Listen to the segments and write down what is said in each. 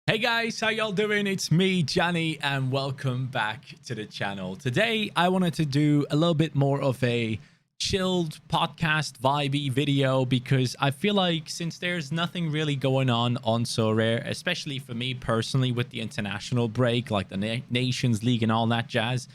Hey guys, how y'all doing? It's me, Johnny, and welcome back to the channel. Today, I wanted to do a little bit more of a chilled podcast vibey video because I feel like since there's nothing really going on Sorare, especially for me personally with the international break, like the Nations League and all that jazz,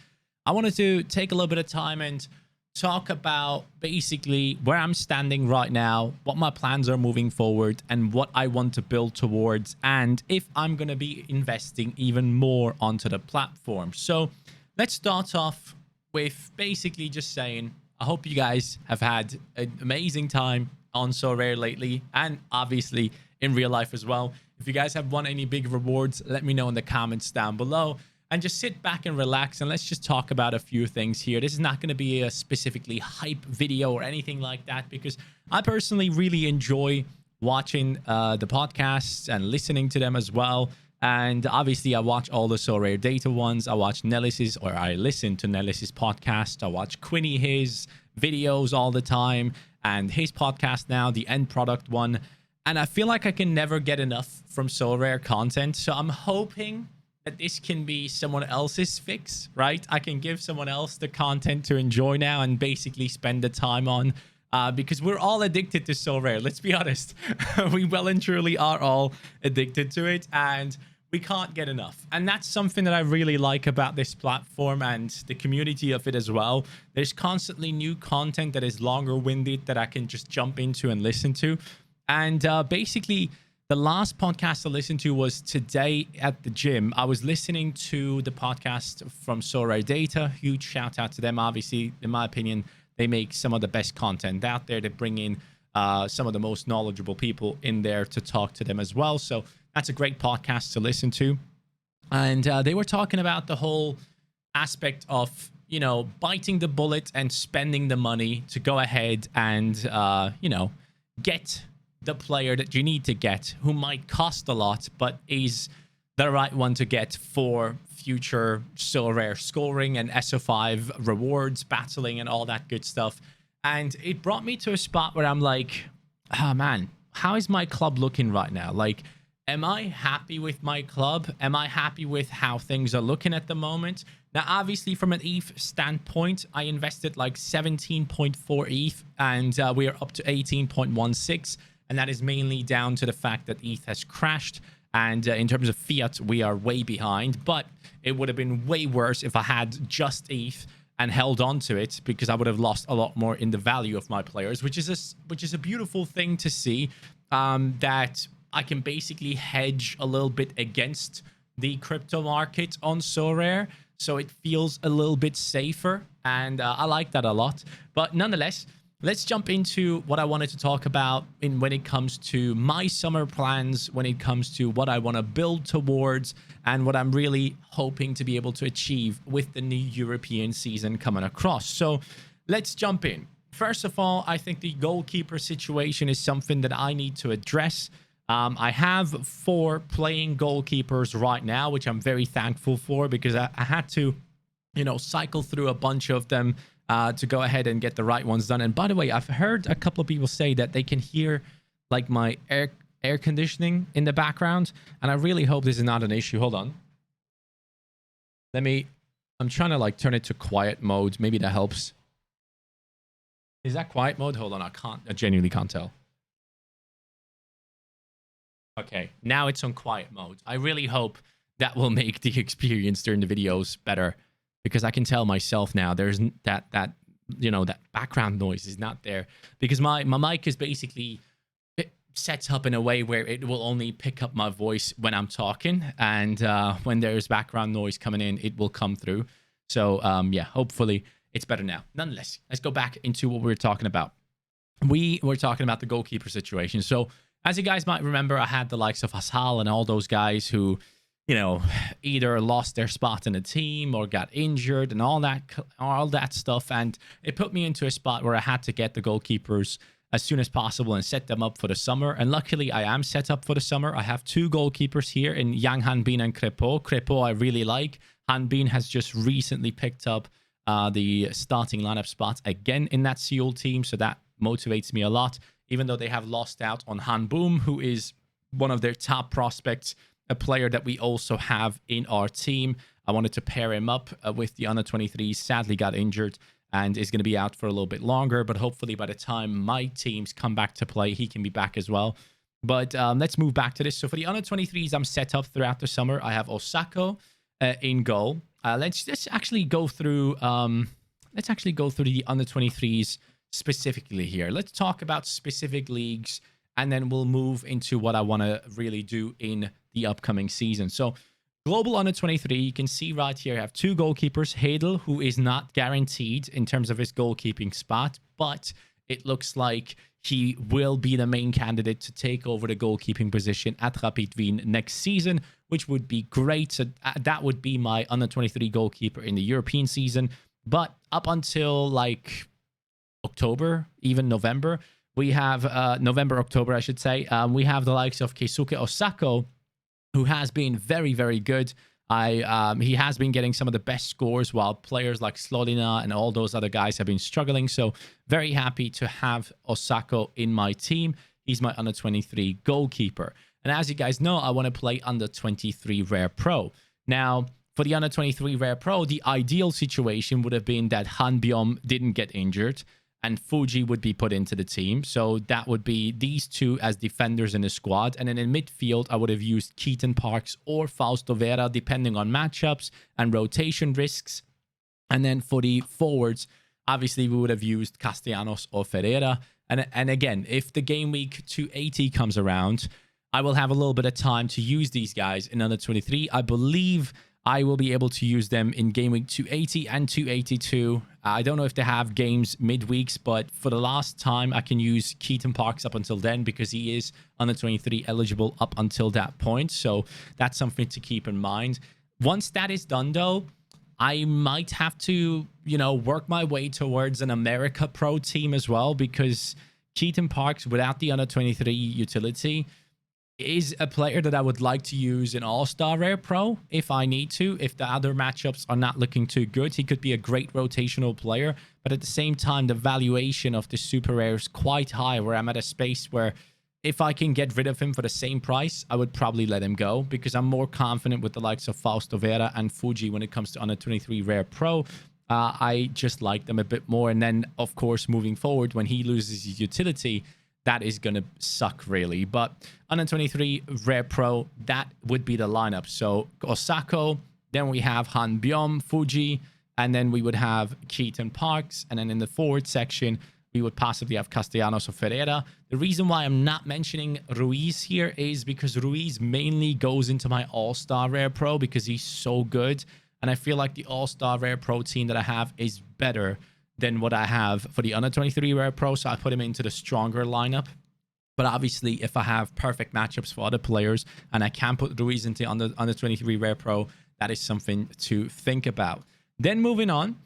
I wanted to take a little bit of time and talk about basically where I'm standing right now, what my plans are moving forward, and what I want to build towards, and if I'm going to be investing even more onto the platform. So let's start off with basically just saying, I hope you guys have had an amazing time on Sorare lately, and obviously in real life as well. If you guys have won any big rewards, let me know in the comments down below. And just sit back and relax, and let's just talk about a few things here. This is not going to be a specifically hype video or anything like that, because I personally really enjoy watching the podcasts and listening to them as well. And obviously, I watch all the Sorare data ones. I watch Nellis's, or I listen to Nellis's podcast. I watch Quinny, his videos all the time, and his podcast now, the end product one. And I feel like I can never get enough from Sorare content. So I'm hoping that this can be someone else's fix, right? I can give someone else the content to enjoy now and basically spend the time on, because we're all addicted to Sorare. Let's be honest. We well and truly are all addicted to it, and we can't get enough. And that's something that I really like about this platform and the community of it as well. There's constantly new content that is longer winded that I can just jump into and listen to. And basically, the last podcast I listened to was today at the gym. I was listening to the podcast from Sorare Data. Huge shout out to them. Obviously, in my opinion, they make some of the best content out there. They bring in some of the most knowledgeable people in there to talk to them as well. So that's a great podcast to listen to. And they were talking about the whole aspect of, you know, biting the bullet and spending the money to go ahead and, you know, get the player that you need to get, who might cost a lot, but is the right one to get for future Sorare scoring and SO5 rewards, battling, and all that good stuff. And it brought me to a spot where I'm like, oh man, how is my club looking right now? Like, am I happy with my club? Am I happy with how things are looking at the moment? Now, obviously, from an ETH standpoint, I invested like 17.4 ETH, and we are up to 18.16. And that is mainly down to the fact that ETH has crashed. And in terms of fiat, we are way behind. But it would have been way worse if I had just ETH and held on to it, because I would have lost a lot more in the value of my players, which is a beautiful thing to see, that I can basically hedge a little bit against the crypto market on Sorare. So it feels a little bit safer. And I like that a lot. But nonetheless, let's jump into what I wanted to talk about when it comes to my summer plans, when it comes to what I want to build towards, and what I'm really hoping to be able to achieve with the new European season coming across. So let's jump in. First of all, I think the goalkeeper situation is something that I need to address. I have 4 playing goalkeepers right now, which I'm very thankful for, because I had to, you know, cycle through a bunch of them to go ahead and get the right ones done. And by the way, I've heard a couple of people say that they can hear like my air conditioning in the background, and I really hope this is not an issue. Hold on. I'm trying to like turn it to quiet mode. Maybe that helps. Is that quiet mode? Hold on, I genuinely can't tell. Okay, now it's on quiet mode. I really hope that will make the experience during the videos better, because I can tell myself now there's that you know, that background noise is not there, because my mic is basically set up in a way where it will only pick up my voice when I'm talking, and when there's background noise coming in, it will come through. So yeah, hopefully it's better now. Nonetheless, let's go back into what we were talking about. We were talking about the goalkeeper situation. So as you guys might remember, I had the likes of Hasal and all those guys who, you know, either lost their spot in the team or got injured and all that stuff. And it put me into a spot where I had to get the goalkeepers as soon as possible and set them up for the summer. And luckily, I am set up for the summer. I have 2 goalkeepers here in Yang Hanbin and Crepo. Crepo I really like. Hanbin has just recently picked up the starting lineup spots again in that Seoul team, so that motivates me a lot, even though they have lost out on Han Boom, who is one of their top prospects a player that we also have in our team. I wanted to pair him up with the under 23s. Sadly got injured and is going to be out for a little bit longer, but hopefully by the time my teams come back to play, he can be back as well. But let's move back to this. So for the under 23s, I'm set up throughout the summer. I have Osako in goal. Let's actually go through the under 23s specifically here. Let's talk about specific leagues, and then we'll move into what I want to really do in the upcoming season. So global under 23, you can see right here, I have two goalkeepers. Hedel, who is not guaranteed in terms of his goalkeeping spot, but it looks like he will be the main candidate to take over the goalkeeping position at Rapid Wien next season, which would be great. So that would be my under 23 goalkeeper in the European season. But up until like October, even November, we have October, I should say. We have the likes of Keisuke Osako, who has been very, very good. He has been getting some of the best scores, while players like Slodina and all those other guys have been struggling. So very happy to have Osako in my team. He's my under 23 goalkeeper. And as you guys know, I want to play under 23 Rare Pro. Now, for the under 23 Rare Pro, the ideal situation would have been that Hanbyom didn't get injured and Fuji would be put into the team. So that would be these two as defenders in the squad. And then in midfield, I would have used Keaton Parks or Fausto Vera, depending on matchups and rotation risks. And then for the forwards, obviously, we would have used Castellanos or Ferreira. And again, if the game week 280 comes around, I will have a little bit of time to use these guys in under 23. I believe I will be able to use them in game week 280 and 282. I don't know if they have games midweeks, but for the last time, I can use Keaton Parks up until then because he is under 23 eligible up until that point. So that's something to keep in mind. Once that is done, though, I might have to, work my way towards an America Pro team as well, because Keaton Parks, without the under 23 utility, is a player that I would like to use in All-Star Rare Pro if I need to. If the other matchups are not looking too good, he could be a great rotational player. But at the same time, the valuation of the Super Rare is quite high, where I'm at a space where if I can get rid of him for the same price, I would probably let him go, because I'm more confident with the likes of Fausto Vera and Fuji when it comes to under 23 Rare Pro. I just like them a bit more. And then, of course, moving forward, when he loses his utility, that is going to suck, really. But under 23 Rare Pro, that would be the lineup. So Osako, then we have Hanbyom, Fuji, and then we would have Keaton Parks. And then in the forward section, we would possibly have Castellanos or Ferreira. The reason why I'm not mentioning Ruiz here is because Ruiz mainly goes into my All-Star Rare Pro because he's so good. And I feel like the All-Star Rare Pro team that I have is better than what I have for the under 23 Rare Pro. So I put him into the stronger lineup. But obviously, if I have perfect matchups for other players and I can put Ruiz into under 23 Rare Pro, that is something to think about. Then moving on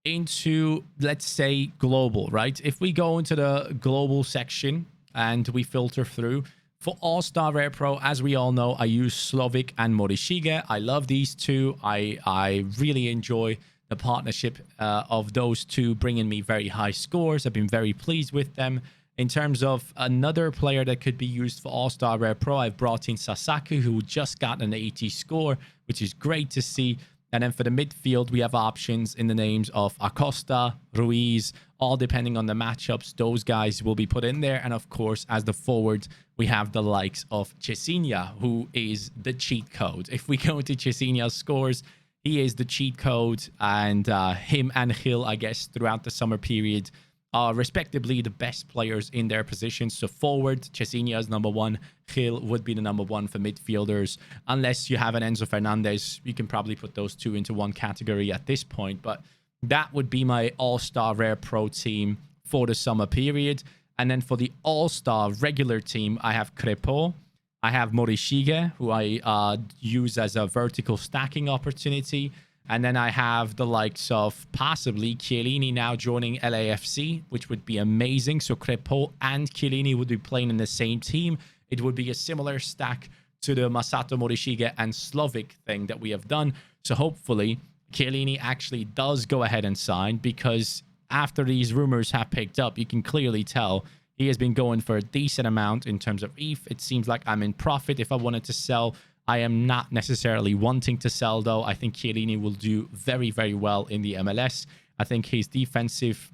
into, let's say, global, right? If we go into the global section and we filter through, for All-Star Rare Pro, as we all know, I use Slovic and Morishige. I love these two. I really enjoy the partnership of those two, bringing me very high scores. I've been very pleased with them. In terms of another player that could be used for All-Star Rare Pro, I've brought in Sasaku, who just got an 80 score, which is great to see. And then for the midfield, we have options in the names of Acosta, Ruiz, all depending on the matchups. Those guys will be put in there. And of course, as the forward, we have the likes of Cesinia, who is the cheat code. If we go into Cesinia's scores, he is the cheat code. And him and Gil, I guess, throughout the summer period, are respectively the best players in their positions. So forward, Cesinia is number one. Gil would be the number one for midfielders. Unless you have an Enzo Fernandez, you can probably put those two into one category at this point. But that would be my All-Star Rare Pro team for the summer period. And then for the All-Star regular team, I have Crepeau. I have Morishige, who I use as a vertical stacking opportunity. And then I have the likes of possibly Chiellini now joining LAFC, which would be amazing. So Crepeau and Chiellini would be playing in the same team. It would be a similar stack to the Masato Morishige and Slovic thing that we have done. So hopefully Chiellini actually does go ahead and sign, because after these rumors have picked up, you can clearly tell he has been going for a decent amount in terms of ETH. It seems like I'm in profit. If I wanted to sell, I am not necessarily wanting to sell, though. I think Chiellini will do very, very well in the MLS. I think his defensive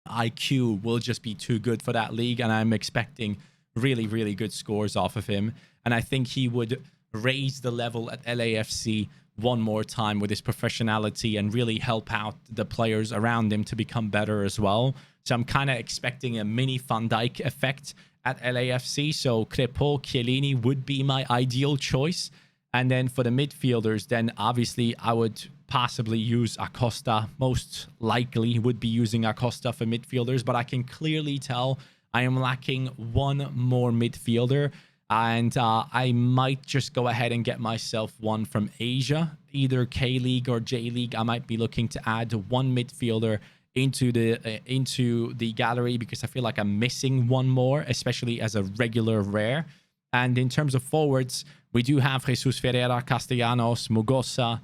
IQ will just be too good for that league, and I'm expecting really, really good scores off of him. And I think he would raise the level at LAFC one more time with his professionality and really help out the players around him to become better as well. So I'm kind of expecting a mini Van Dijk effect at LAFC. So Crepeau, Chiellini would be my ideal choice. And then for the midfielders, then obviously I would possibly use Acosta. Most likely would be using Acosta for midfielders, but I can clearly tell I am lacking one more midfielder. And I might just go ahead and get myself one from Asia, either K-League or J-League. I might be looking to add one midfielder into the gallery because I feel like I'm missing one more, especially as a regular rare. And in terms of forwards, we do have Jesus Ferreira, Castellanos, Mugosa.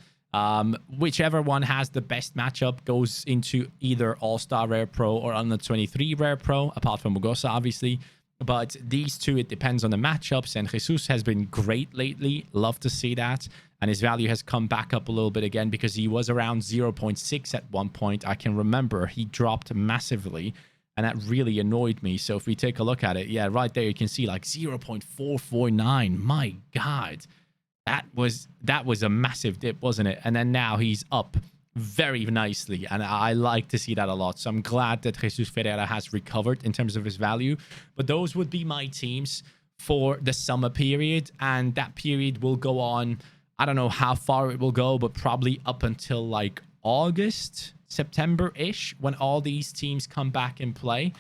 Whichever one has the best matchup goes into either All-Star Rare Pro or Under 23 Rare Pro, apart from Mugosa, obviously. But these two, it depends on the matchups, and Jesus has been great lately. Love to see that. And his value has come back up a little bit again because he was around 0.6 at one point. I can remember he dropped massively, and that really annoyed me. So if we take a look at it, yeah, right there you can see like 0.449. My God, that was a massive dip, wasn't it? And then now he's up very nicely, and I like to see that a lot. So I'm glad that Jesus Ferreira has recovered in terms of his value. But those would be my teams for the summer period, and that period will go on. I don't know how far it will go, but probably up until like August, September-ish, when all these teams come back in play.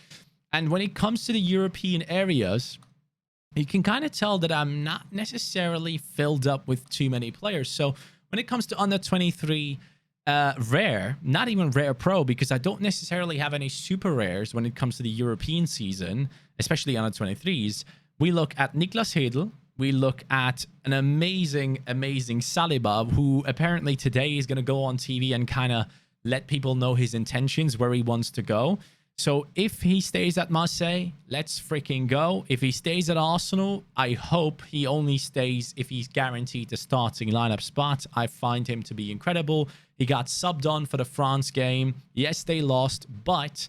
And when it comes to the European areas, you can kind of tell that I'm not necessarily filled up with too many players. So when it comes to under 23 rare, not even rare pro, because I don't necessarily have any super rares when it comes to the European season, especially under 23s, we look at Niklas Hedl. We look at an amazing Saliba, who apparently today is going to go on TV and kind of let people know his intentions, where he wants to go. So if he stays at Marseille, let's freaking go. If he stays at Arsenal, I hope he only stays if he's guaranteed the starting lineup spot. I find him to be incredible. He got subbed on for the France game. Yes, they lost, but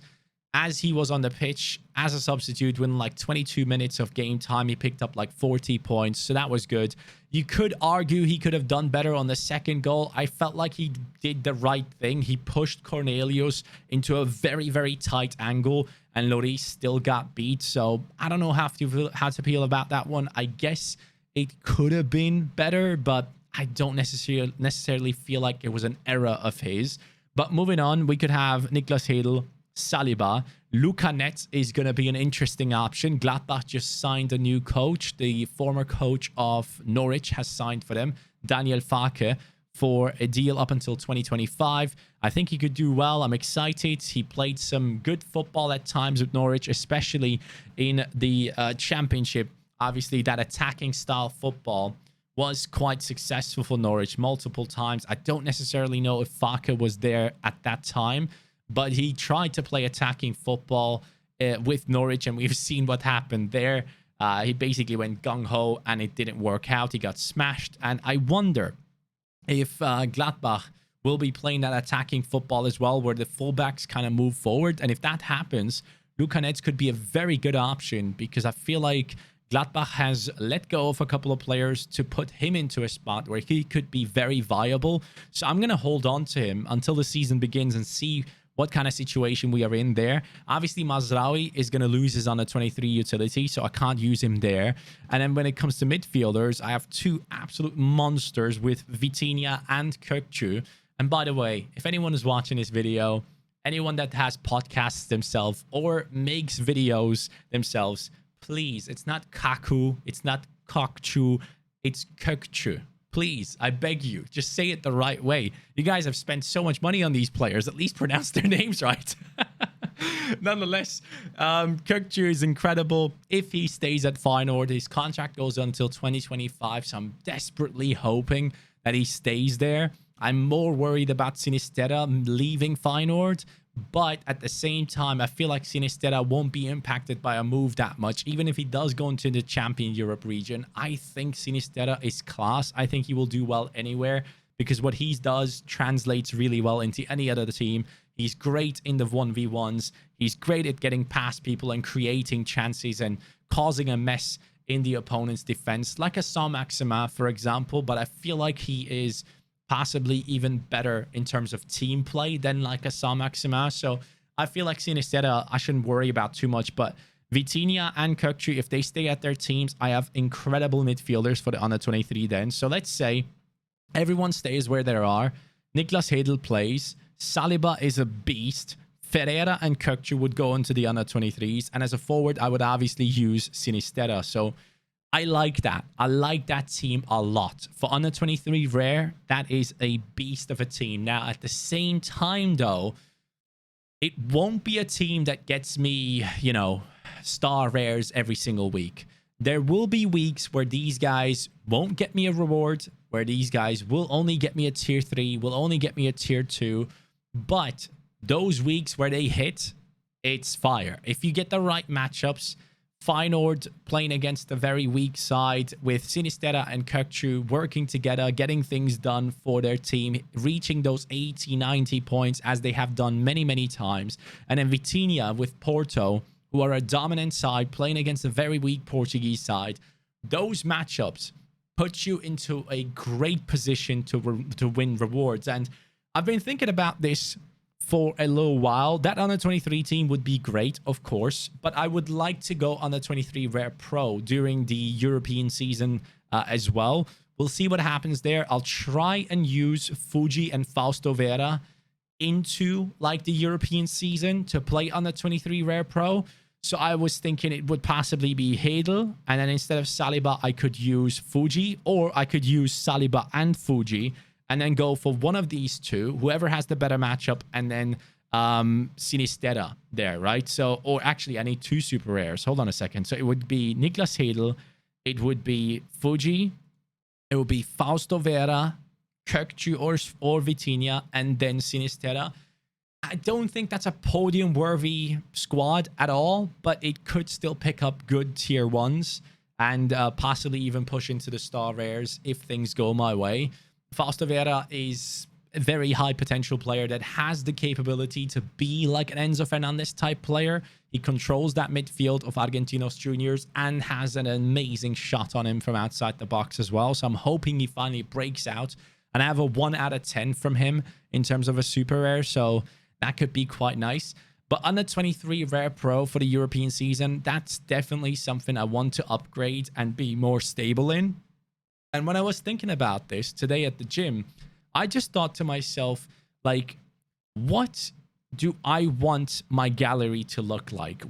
as he was on the pitch as a substitute, within like 22 minutes of game time, he picked up like 40 points. So that was good. You could argue he could have done better on the second goal. I felt like he did the right thing. He pushed Cornelius into a very, very tight angle, and Lloris still got beat. So I don't know how to feel about that one. I guess it could have been better, but I don't necessarily feel like it was an error of his. But moving on, we could have Niklas Hedl, Saliba. Luca Netz is going to be an interesting option. Gladbach just signed a new coach. The former coach of Norwich has signed for them, Daniel Farke, for a deal up until 2025. I think he could do well. I'm excited. He played some good football at times with Norwich, especially in the championship. Obviously, that attacking style football was quite successful for Norwich multiple times. I don't necessarily know if Farke was there at that time, but he tried to play attacking football with Norwich, and we've seen what happened there. He basically went gung-ho, and it didn't work out. He got smashed, and I wonder if Gladbach will be playing that attacking football as well, where the fullbacks kind of move forward. And if that happens, Luca Netz could be a very good option, because I feel like Gladbach has let go of a couple of players to put him into a spot where he could be very viable. So I'm going to hold on to him until the season begins and see what kind of situation we are in there. Obviously, Mazraoui is going to lose his under 23 utility, so I can't use him there. And then when it comes to midfielders, I have two absolute monsters with Vitinha and Kökçü. And by the way, if anyone is watching this video, anyone that has podcasts themselves or makes videos themselves, please, it's not Kaku, it's not Kökçü, it's Kökçü. Please, I beg you, just say it the right way. You guys have spent so much money on these players. At least pronounce their names right. Nonetheless, Kökçü is incredible. If he stays at Feyenoord, his contract goes until 2025, so I'm desperately hoping that he stays there. I'm more worried about Sinisterra leaving Feyenoord, But at the same time, I feel like Sinistera won't be impacted by a move that much. Even if he does go into the Champion Europe region, I think Sinistera is class. I think he will do well anywhere because what he does translates really well into any other team. He's great in the 1v1s. He's great at getting past people and creating chances and causing a mess in the opponent's defense, like a Saint-Maximin, for example. But I feel like he is possibly even better in terms of team play than like a Saint-Maximin. So I feel like Sinistera, I shouldn't worry about too much. But Vitinha and Kökçü, if they stay at their teams, I have incredible midfielders for the under 23 then. So let's say everyone stays where they are. Niklas Hedl plays. Saliba is a beast. Ferreira and Kökçü would go into the under 23s. And as a forward, I would obviously use Sinistera. So I like that. I like that team a lot. For under 23 rare, that is a beast of a team. Now, at the same time, though, it won't be a team that gets me, you know, star rares every single week. There will be weeks where these guys won't get me a reward, where these guys will only get me a tier 3, will only get me a tier 2. But those weeks where they hit, it's fire. If you get the right matchups, Feyenoord playing against a very weak side with Sinistera and Kökçü working together, getting things done for their team, reaching those 80, 90 points as they have done many, many times. And then Vitinha with Porto, who are a dominant side playing against a very weak Portuguese side. Those matchups put you into a great position to win rewards. And I've been thinking about this for a little while. That under 23 team would be great, of course, but I would like to go under 23 Rare Pro during the European season as well. We'll see what happens there. I'll try and use Fuji and Fausto Vera into like the European season to play under 23 Rare Pro. So I was thinking it would possibly be Hedl, and then instead of Saliba, I could use Fuji, or I could use Saliba and Fuji, and then go for one of these two, whoever has the better matchup, and then Sinistera there, right? So, or actually, I need two super rares. Hold on a second. So it would be Niklas Hedl, it would be Fuji, it would be Fausto Vera, Kökçü or Vitinha, and then Sinistera. I don't think that's a podium-worthy squad at all, but it could still pick up good tier 1s and possibly even push into the star rares if things go my way. Fausto Vera is a very high potential player that has the capability to be like an Enzo Fernandez type player. He controls that midfield of Argentinos Juniors and has an amazing shot on him from outside the box as well. So I'm hoping he finally breaks out. And I have a 1 out of 10 from him in terms of a super rare. So that could be quite nice. But under 23 Rare Pro for the European season, that's definitely something I want to upgrade and be more stable in. And when I was thinking about this today at the gym, I just thought to myself, like, what do I want my gallery to look like?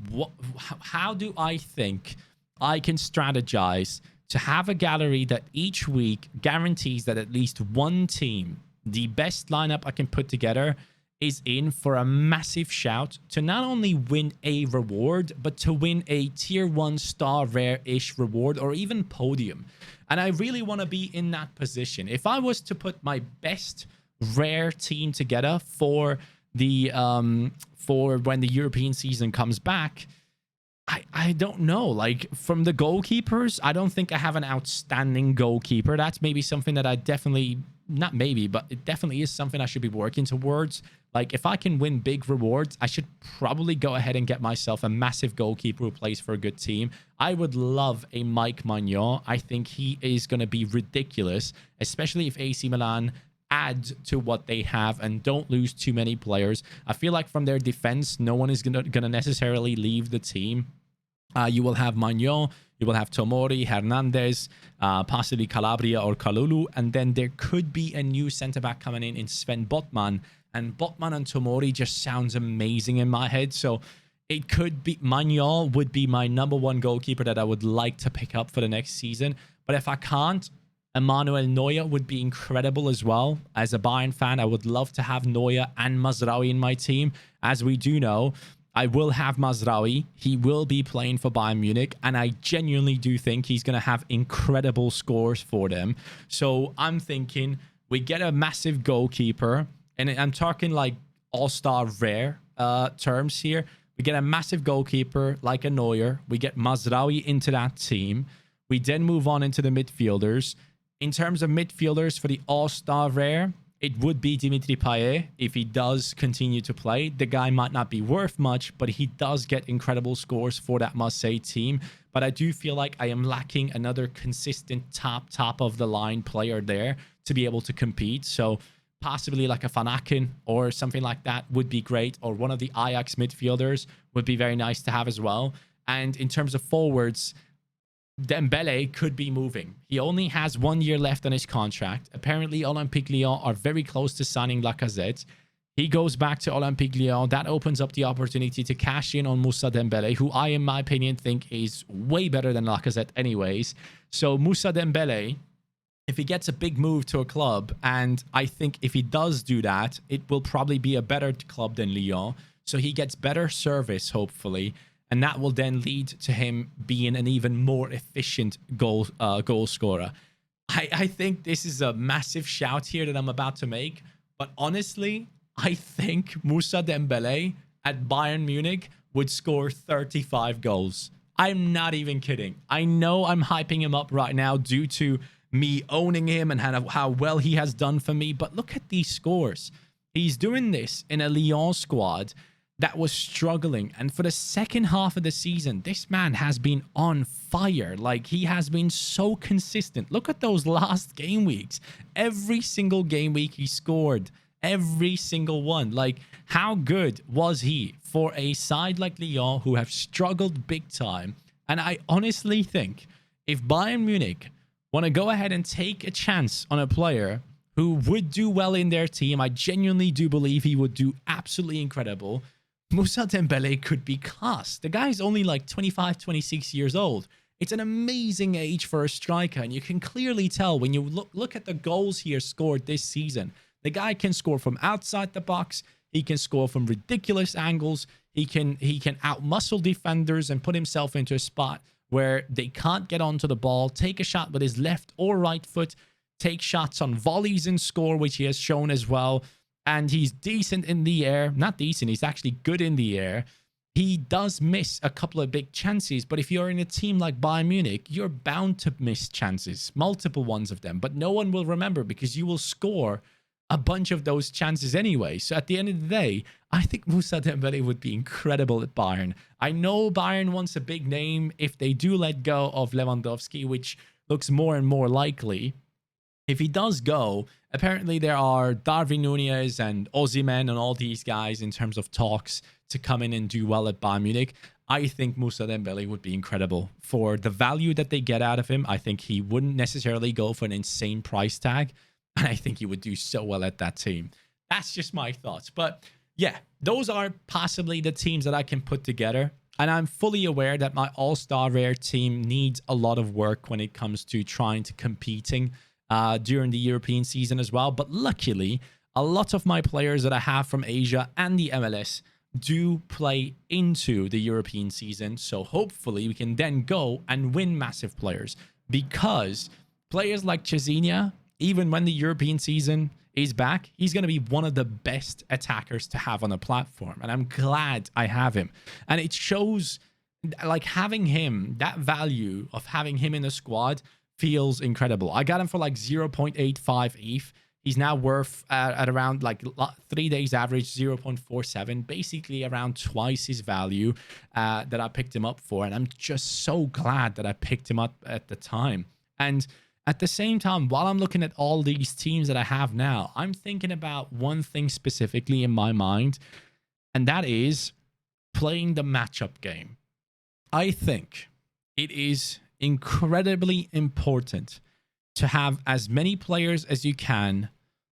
How do I think I can strategize to have a gallery that each week guarantees that at least one team, the best lineup I can put together, is in for a massive shout to not only win a reward, but to win a tier 1 star rare-ish reward or even podium. And I really want to be in that position. If I was to put my best rare team together for the for when the European season comes back, I don't know. Like, from the goalkeepers, I don't think I have an outstanding goalkeeper. That's maybe something that I definitely, not maybe, but it definitely is something I should be working towards. Like, if I can win big rewards, I should probably go ahead and get myself a massive goalkeeper who plays for a good team. I would love a Mike Maignan. I think he is going to be ridiculous, especially if AC Milan add to what they have and don't lose too many players. I feel like from their defense, no one is gonna necessarily leave the team. You will have Maignan, you will have Tomori, Hernandez, possibly Calabria or Kalulu, and then there could be a new centre-back coming in Sven Botman, and Botman and Tomori just sounds amazing in my head, so it could be, Maignan would be my #1 goalkeeper that I would like to pick up for the next season, but if I can't, Emmanuel Neuer would be incredible as well. As a Bayern fan, I would love to have Neuer and Mazraoui in my team. As we do know, I will have Mazraoui. He will be playing for Bayern Munich, and I genuinely do think he's going to have incredible scores for them. So I'm thinking we get a massive goalkeeper, and I'm talking like all-star rare terms here. We get a massive goalkeeper like a Neuer. We get Mazraoui into that team. We then move on into the midfielders. In terms of midfielders for the All-Star rare, it would be Dimitri Payet if he does continue to play. The guy might not be worth much, but he does get incredible scores for that Marseille team. But I do feel like I am lacking another consistent top of the line player there to be able to compete. So possibly like a Van Aken or something like that would be great. Or one of the Ajax midfielders would be very nice to have as well. And in terms of forwards, Dembele could be moving. He only has 1 year left on his contract. Apparently, Olympique Lyon are very close to signing Lacazette. He goes back to Olympique Lyon. That opens up the opportunity to cash in on Moussa Dembele, who I, in my opinion, think is way better than Lacazette anyways. So Moussa Dembele, if he gets a big move to a club, and I think if he does do that, it will probably be a better club than Lyon. So he gets better service, hopefully. And that will then lead to him being an even more efficient goal scorer. I think this is a massive shout here that I'm about to make. But honestly, I think Moussa Dembele at Bayern Munich would score 35 goals. I'm not even kidding. I know I'm hyping him up right now due to me owning him and how well he has done for me. But look at these scores. He's doing this in a Lyon squad that was struggling. And for the second half of the season, this man has been on fire. Like, he has been so consistent. Look at those last game weeks. Every single game week he scored. Every single one. Like, how good was he for a side like Lyon who have struggled big time? And I honestly think if Bayern Munich want to go ahead and take a chance on a player who would do well in their team, I genuinely do believe he would do absolutely incredible. Moussa Dembele could be class. The guy's only like 25, 26 years old. It's an amazing age for a striker, and you can clearly tell when you look at the goals he has scored this season. The guy can score from outside the box. He can score from ridiculous angles. He can outmuscle defenders and put himself into a spot where they can't get onto the ball, take a shot with his left or right foot, take shots on volleys and score, which he has shown as well. And he's decent in the air. Not decent, he's actually good in the air. He does miss a couple of big chances, but if you're in a team like Bayern Munich, you're bound to miss chances, multiple ones of them, but no one will remember because you will score a bunch of those chances anyway. So at the end of the day, I think Moussa Dembele would be incredible at Bayern. I know Bayern wants a big name if they do let go of Lewandowski, which looks more and more likely. If he does go, apparently there are Darwin Núñez and Osimhen and all these guys in terms of talks to come in and do well at Bayern Munich. I think Moussa Dembele would be incredible for the value that they get out of him. I think he wouldn't necessarily go for an insane price tag, and I think he would do so well at that team. That's just my thoughts. But yeah, those are possibly the teams that I can put together. And I'm fully aware that my All-Star Rare team needs a lot of work when it comes to trying to competing during the European season as well. But luckily, a lot of my players that I have from Asia and the MLS do play into the European season. So hopefully we can then go and win massive players, because players like Cezinha, even when the European season is back, he's going to be one of the best attackers to have on the platform. And I'm glad I have him. And it shows, like, having him, that value of having him in the squad feels incredible. I got him for like 0.85 ETH. He's now worth at around like 3 days average 0.47, basically around twice his value that I picked him up for. And I'm just so glad that I picked him up at the time. And at the same time, while I'm looking at all these teams that I have now, I'm thinking about one thing specifically in my mind, and that is playing the matchup game. I think it is incredibly important to have as many players as you can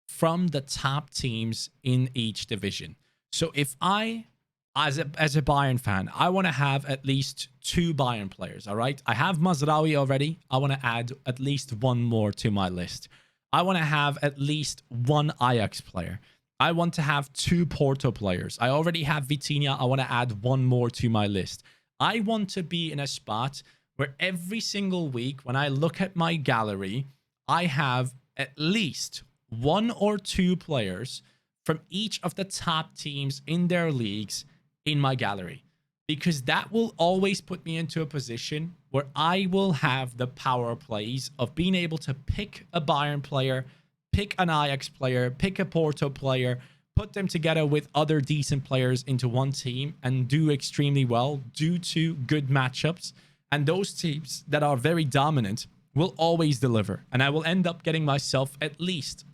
from the top teams in each division. So if I, as a Bayern fan, I want to have at least 2 Bayern players, all right? I have Mazraoui already. I want to add at least 1 more to my list. I want to have at least 1 Ajax player. I want to have 2 Porto players. I already have Vitinha. I want to add 1 more to my list. I want to be in a spot where every single week when I look at my gallery, I have at least 1 or 2 players from each of the top teams in their leagues in my gallery, because that will always put me into a position where I will have the power plays of being able to pick a Bayern player, pick an Ajax player, pick a Porto player, put them together with other decent players into one team and do extremely well due to good matchups. And those teams that are very dominant will always deliver. And I will end up getting myself at least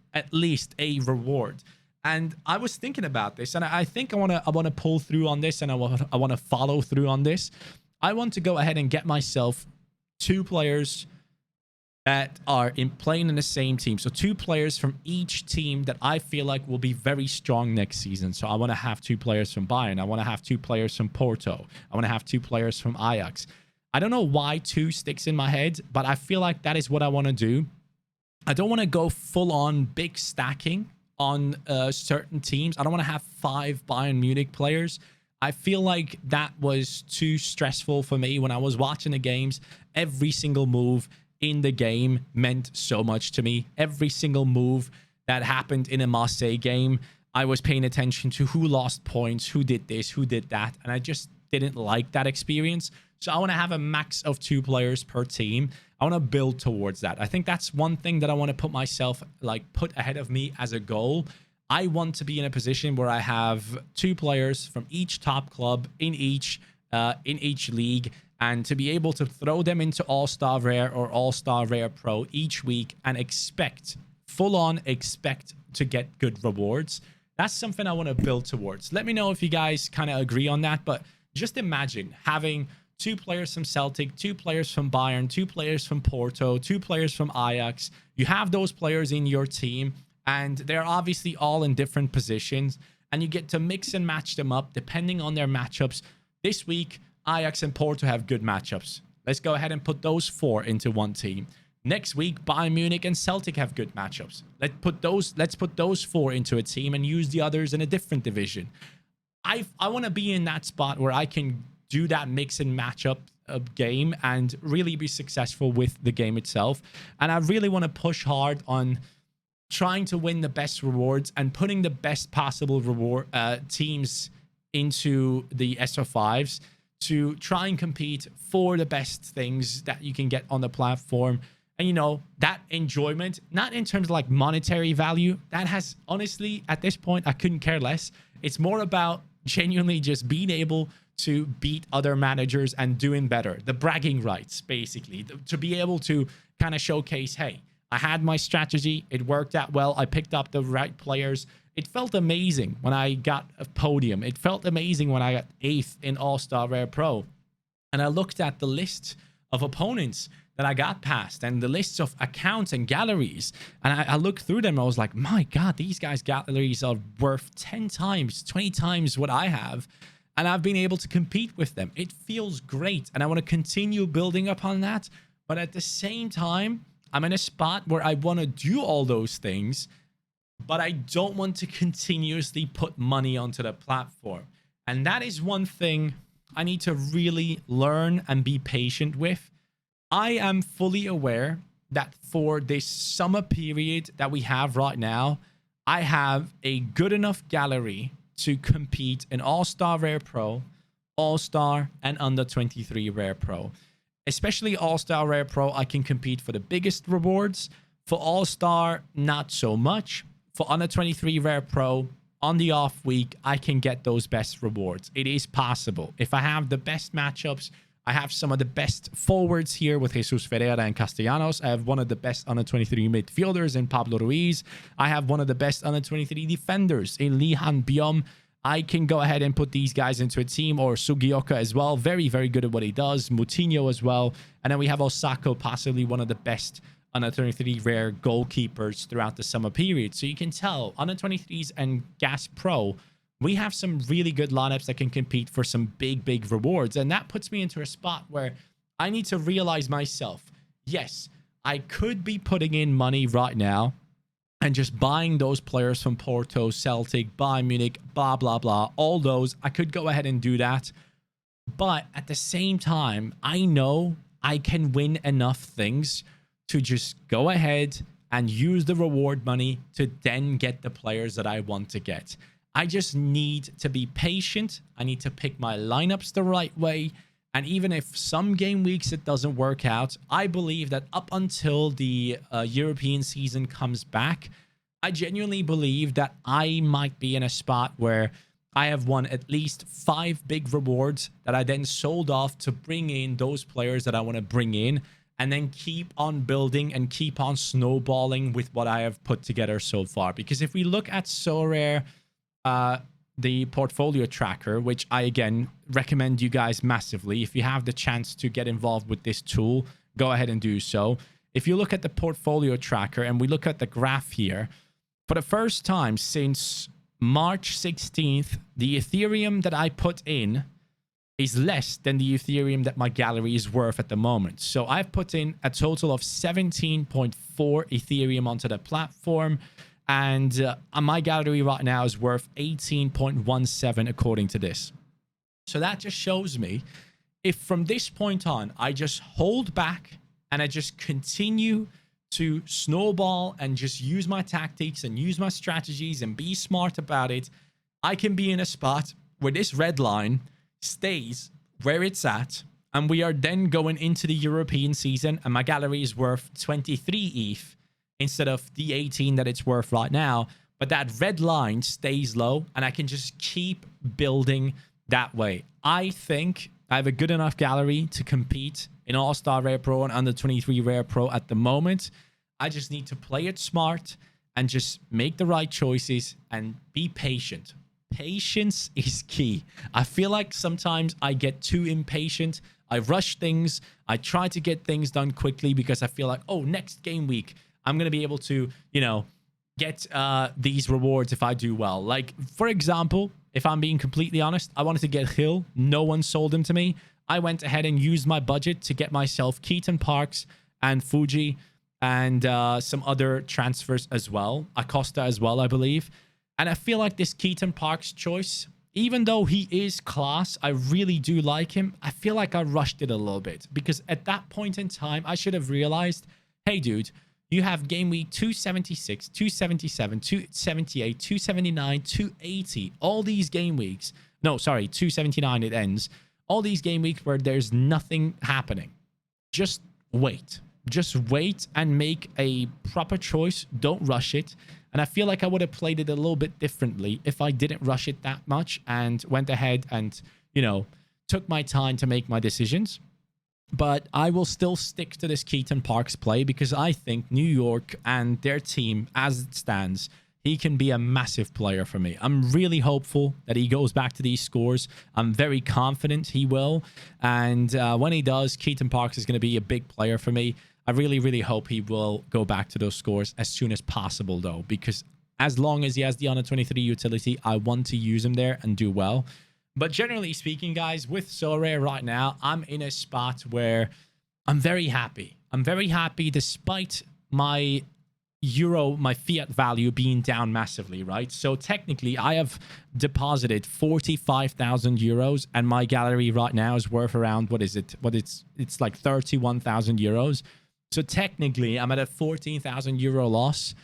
a reward. And I was thinking about this, and I think I want to pull through on this, and I want to follow through on this. I want to go ahead and get myself 2 players that are playing in the same team. So 2 players from each team that I feel like will be very strong next season. So I want to have 2 players from Bayern. I want to have 2 players from Porto. I want to have 2 players from Ajax. I don't know why 2 sticks in my head, but I feel like that is what I want to do. I don't want to go full on big stacking on certain teams. I don't want to have 5 Bayern Munich players. I feel like that was too stressful for me when I was watching the games. Every single move in the game meant so much to me. Every single move that happened in a Marseille game, I was paying attention to who lost points, who did this, who did that, and I just didn't like that experience. So I want to have a max of 2 players per team. I want to build towards that. I think that's one thing that I want to put myself, put ahead of me as a goal. I want to be in a position where I have 2 players from each top club in each league, and to be able to throw them into All-Star Rare or All-Star Rare Pro each week and expect to get good rewards. That's something I want to build towards. Let me know if you guys kind of agree on that, but just imagine having 2 players from Celtic, 2 players from Bayern, 2 players from Porto, 2 players from Ajax. You have those players in your team, and they're obviously all in different positions, and you get to mix and match them up depending on their matchups. This week, Ajax and Porto have good matchups. Let's go ahead and put those 4 into one team. Next week, Bayern Munich and Celtic have good matchups. Let's put those 4 into a team and use the others in a different division. I want to be in that spot where I can do that mix and match up game and really be successful with the game itself. And I really want to push hard on trying to win the best rewards and putting the best possible reward teams into the SO5s to try and compete for the best things that you can get on the platform. And, you know, that enjoyment, not in terms of like monetary value, that has honestly, at this point, I couldn't care less. It's more about genuinely just being able to beat other managers and doing better. The bragging rights, basically, to be able to kind of showcase, hey, I had my strategy. It worked out well. I picked up the right players. It felt amazing when I got a podium. It felt amazing when I got 8th in All-Star Rare Pro. And I looked at the list of opponents that I got past and the lists of accounts and galleries. And I looked through them. I was like, my God, these guys' galleries are worth 10 times, 20 times what I have. And I've been able to compete with them. It feels great. And I want to continue building upon that. But at the same time, I'm in a spot where I want to do all those things, but I don't want to continuously put money onto the platform. And that is one thing I need to really learn and be patient with. I am fully aware that for this summer period that we have right now, I have a good enough gallery to compete in All-Star Rare Pro, All-Star, and Under 23 Rare Pro. Especially All-Star Rare Pro, I can compete for the biggest rewards. For All-Star, not so much. For Under 23 Rare Pro, on the off week, I can get those best rewards. It is possible. If I have the best matchups, I have some of the best forwards here with Jesus Ferreira and Castellanos. I have one of the best Under 23 midfielders in Pablo Ruiz. I have one of the best Under 23 defenders in Lihan Biom. I can go ahead and put these guys into a team, or Sugioka as well. Very, very good at what he does. Moutinho as well. And then we have Osako, possibly one of the best Under 23 rare goalkeepers throughout the summer period. So you can tell, Under 23s and Gas Pro, we have some really good lineups that can compete for some big, big rewards. And that puts me into a spot where I need to realize myself, yes, I could be putting in money right now and just buying those players from Porto, Celtic, Bayern Munich, blah, blah, blah, all those. I could go ahead and do that. But at the same time, I know I can win enough things to just go ahead and use the reward money to then get the players that I want to get. I just need to be patient. I need to pick my lineups the right way. And even if some game weeks it doesn't work out, I believe that up until the European season comes back, I genuinely believe that I might be in a spot where I have won at least 5 big rewards that I then sold off to bring in those players that I want to bring in, and then keep on building and keep on snowballing with what I have put together so far. Because if we look at Sorare, the portfolio tracker, which I again recommend you guys massively, if you have the chance to get involved with this tool, go ahead and do so. If you look at the portfolio tracker and we look at the graph here, for the first time since March 16th, the Ethereum that I put in is less than the Ethereum that my gallery is worth at the moment. So I've put in a total of 17.4 Ethereum onto the platform, and my gallery right now is worth 18.17 according to this. So that just shows me, if from this point on I just hold back and I just continue to snowball and just use my tactics and use my strategies and be smart about it, I can be in a spot where this red line stays where it's at, and we are then going into the European season and my gallery is worth 23 ETH instead of the 18 that it's worth right now. But that red line stays low and I can just keep building that way. I think I have a good enough gallery to compete in All-Star Rare Pro and Under 23 Rare Pro at the moment. I just need to play it smart and just make the right choices and be patient. Patience is key. I feel like sometimes I get too impatient. I rush things. I try to get things done quickly because I feel like, oh, next game week, I'm going to be able to, you know, get these rewards if I do well. Like, for example, if I'm being completely honest, I wanted to get Hill. No one sold him to me. I went ahead and used my budget to get myself Keaton Parks and Fuji and some other transfers as well. Acosta as well, I believe. And I feel like this Keaton Parks choice, even though he is class, I really do like him. I feel like I rushed it a little bit because at that point in time, I should have realized, hey, dude, you have game week 276, 277, 278, 279, 280. All these game weeks. No, sorry, 279 it ends. All these game weeks where there's nothing happening. Just wait. Just wait and make a proper choice. Don't rush it. And I feel like I would have played it a little bit differently if I didn't rush it that much and went ahead and, you know, took my time to make my decisions. But I will still stick to this Keaton Parks play because I think New York and their team, as it stands, he can be a massive player for me. I'm really hopeful that he goes back to these scores. I'm very confident he will. And when he does, Keaton Parks is going to be a big player for me. I really, really hope he will go back to those scores as soon as possible, though, because as long as he has the Under 23 utility, I want to use him there and do well. But generally speaking, guys, with Sorare right now, I'm in a spot where I'm very happy. I'm very happy despite my my fiat value being down massively, right? So technically, I have deposited 45,000 euros and my gallery right now is worth around, what is it? It's like 31,000 euros. So technically, I'm at a 14,000 euro loss,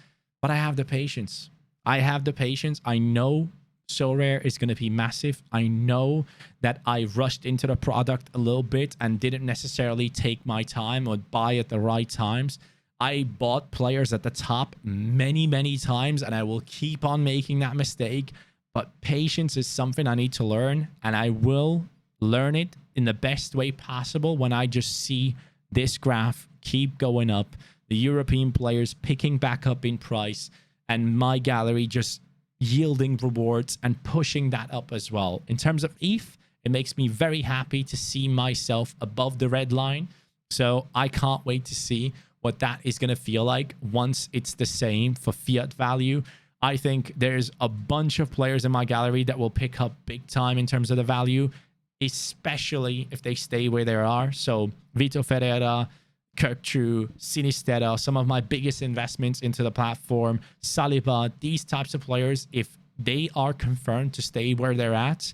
but I have the patience. I have the patience. I know Sorare is going to be massive. I know that I rushed into the product a little bit and didn't necessarily take my time or buy at the right times. I bought players at the top many, many times, and I will keep on making that mistake. But patience is something I need to learn, and I will learn it in the best way possible when I just see this graph keep going up, the European players picking back up in price, and my gallery just yielding rewards and pushing that up as well. In terms of ETH, it makes me very happy to see myself above the red line. So I can't wait to see what that is going to feel like once it's the same for fiat value. I think there's a bunch of players in my gallery that will pick up big time in terms of the value, especially if they stay where they are. So Vitor Ferreira, Kirktrue, Sinistera, some of my biggest investments into the platform, Saliba, these types of players, if they are confirmed to stay where they're at,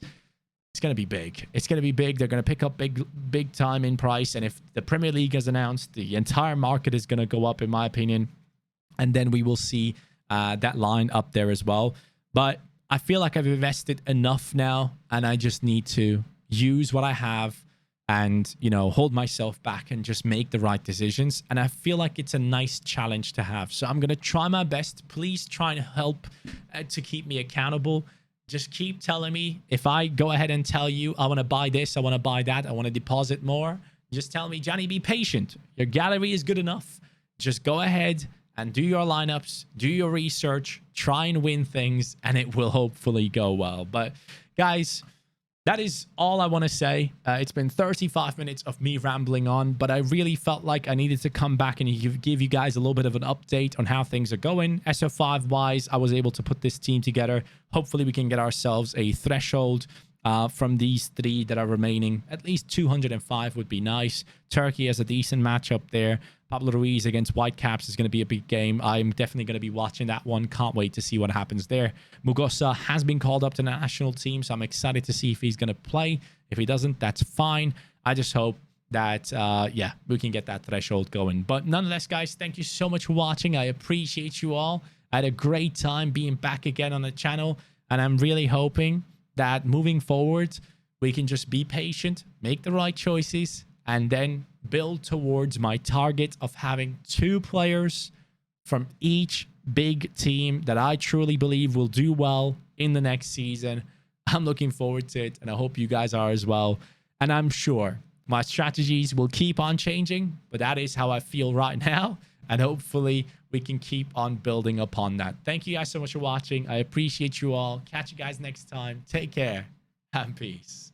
it's going to be big. It's going to be big. They're going to pick up big time in price. And if the Premier League has announced, the entire market is going to go up, in my opinion. and then we will see that line up there as well. But I feel like I've invested enough now, and I just need to use what I have and, you know, hold myself back and just make the right decisions. And I feel like it's a nice challenge to have. So I'm going to try my best. Please try and help to keep me accountable. Just keep telling me if I go ahead and tell you, I want to buy this, I want to buy that, I want to deposit more. Just tell me, Johnny, be patient. Your gallery is good enough. Just go ahead and do your lineups, do your research, try and win things, and it will hopefully go well. But guys, that is all I want to say. It's been 35 minutes of me rambling on, but I really felt like I needed to come back and give you guys a little bit of an update on how things are going. SO5 wise, I was able to put this team together. Hopefully we can get ourselves a threshold from these three that are remaining. At least 205 would be nice. Turkey has a decent matchup there. Pablo Ruiz against Whitecaps is going to be a big game. I'm definitely going to be watching that one. Can't wait to see what happens there. Mugosa has been called up to the national team, so I'm excited to see if he's going to play. If he doesn't, that's fine. I just hope that, yeah, we can get that threshold going. But nonetheless, guys, thank you so much for watching. I appreciate you all. I had a great time being back again on the channel, and I'm really hoping that moving forward, we can just be patient, make the right choices, and then build towards my target of having 2 players from each big team that I truly believe will do well in the next season. I'm looking forward to it, and I hope you guys are as well. And I'm sure my strategies will keep on changing, but that is how I feel right now. And hopefully we can keep on building upon that. Thank you guys so much for watching. I appreciate you all. Catch you guys next time. Take care and peace.